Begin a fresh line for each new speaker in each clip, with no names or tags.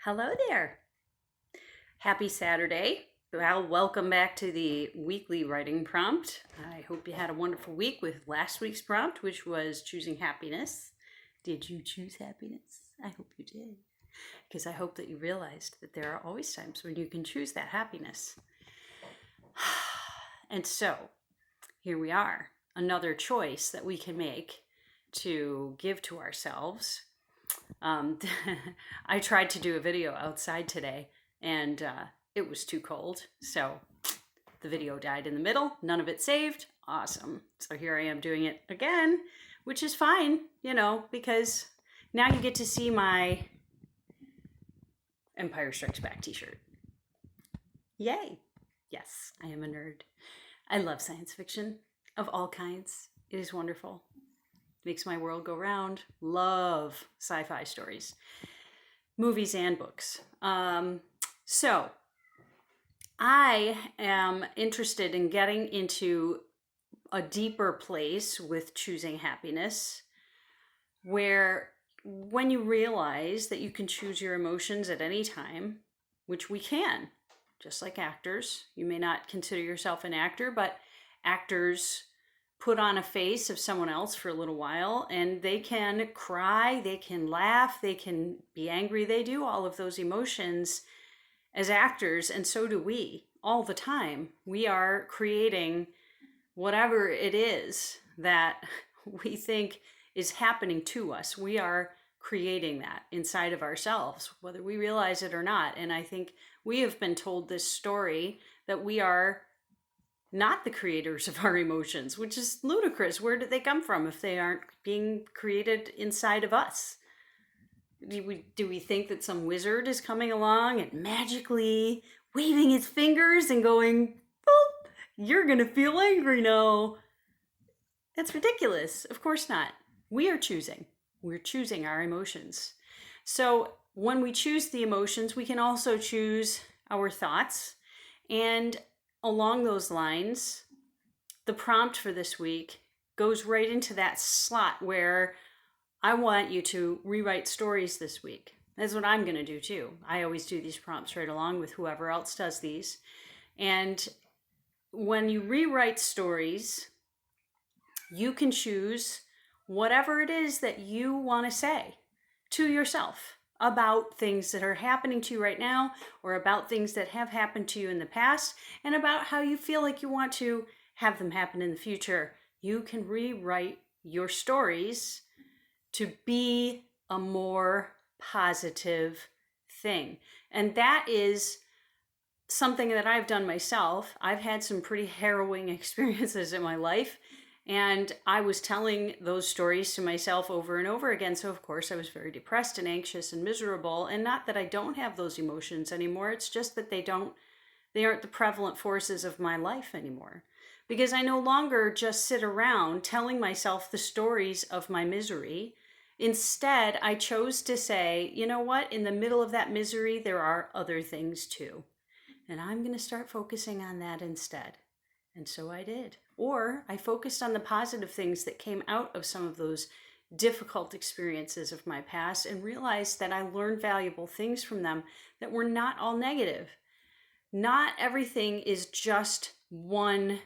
Hello there. Happy Saturday. Well, welcome back to the weekly writing prompt. I hope you had a wonderful week with last week's prompt, which was choosing happiness. Did you choose happiness? I hope you did. Because I hope that you realized that there are always times when you can choose that happiness. And so, here we are, another choice that we can make to give to ourselves. I tried to do a video outside today and it was too cold. So the video died in the middle. None of it saved. Awesome. So here I am doing it again, which is fine, because now you get to see my Empire Strikes Back t-shirt. Yay. Yes, I am a nerd. I love science fiction of all kinds. It is wonderful. Makes my world go round. Love sci-fi stories, movies and books. So I am interested in getting into a deeper place with choosing happiness, where when you realize that you can choose your emotions at any time, which we can, just like actors. You may not consider yourself an actor, but actors put on a face of someone else for a little while and they can cry, they can laugh, they can be angry. They do all of those emotions as actors, and so do we all the time. We are creating whatever it is that we think is happening to us. We are creating that inside of ourselves, whether we realize it or not. And I think we have been told this story that we are not the creators of our emotions, which is ludicrous. Where did they come from if they aren't being created inside of us? Do we think that some wizard is coming along and magically waving his fingers and going, "Boop, you're going to feel angry now"? That's ridiculous. Of course not. We are choosing. We're choosing our emotions. So when we choose the emotions, we can also choose our thoughts. And along those lines, the prompt for this week goes right into that slot where I want you to rewrite stories this week. That's what I'm going to do too. I always do these prompts right along with whoever else does these. And when you rewrite stories, you can choose whatever it is that you want to say to yourself about things that are happening to you right now, or about things that have happened to you in the past, and about how you feel like you want to have them happen in the future. You can rewrite your stories to be a more positive thing. And that is something that I've done myself. I've had some pretty harrowing experiences in my life, and I was telling those stories to myself over and over again. So of course I was very depressed and anxious and miserable. And not that I don't have those emotions anymore. It's just that they aren't the prevalent forces of my life anymore. Because I no longer just sit around telling myself the stories of my misery. Instead, I chose to say, you know what? In the middle of that misery, there are other things too. And I'm going to start focusing on that instead. And so I did. Or I focused on the positive things that came out of some of those difficult experiences of my past and realized that I learned valuable things from them that were not all negative. Not everything is just one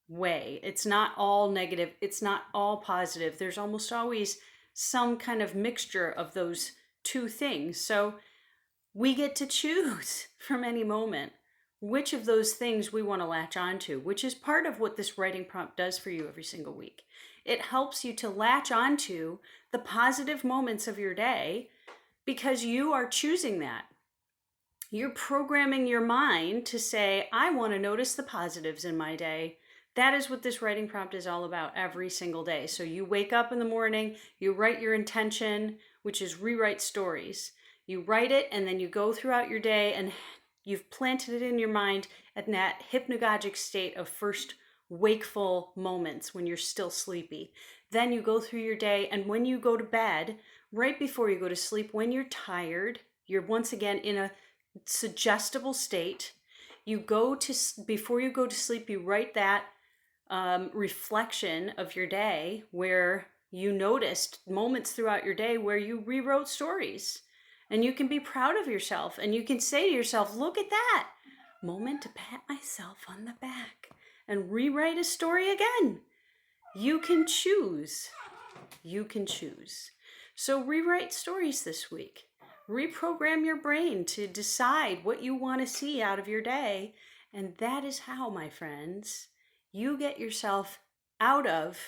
way. It's not all negative. It's not all positive. There's almost always some kind of mixture of those two things. So we get to choose from any moment which of those things we want to latch onto, which is part of what this writing prompt does for you every single week. It helps you to latch onto the positive moments of your day because you are choosing that. You're programming your mind to say, I want to notice the positives in my day. That is what this writing prompt is all about every single day. So you wake up in the morning, you write your intention, which is rewrite stories. You write it and then you go throughout your day and you've planted it in your mind at that hypnagogic state of first wakeful moments when you're still sleepy. Then you go through your day, and when you go to bed, right before you go to sleep, when you're tired, you're once again in a suggestible state. Before you go to sleep, you write that reflection of your day where you noticed moments throughout your day where you rewrote stories. And you can be proud of yourself, and you can say to yourself, look at that moment to pat myself on the back and rewrite a story again. You can choose. You can choose. So rewrite stories this week. Reprogram your brain to decide what you want to see out of your day. And that is how, my friends, you get yourself out of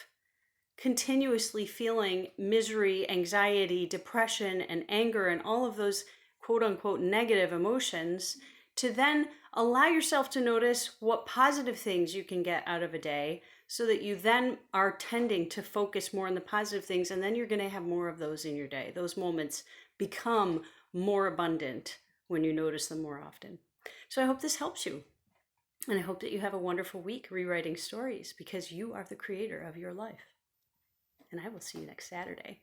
continuously feeling misery, anxiety, depression, and anger, and all of those quote unquote negative emotions, to then allow yourself to notice what positive things you can get out of a day, so that you then are tending to focus more on the positive things, and then you're going to have more of those in your day. Those moments become more abundant when you notice them more often. So I hope this helps you. And I hope that you have a wonderful week rewriting stories, because you are the creator of your life. And I will see you next Saturday.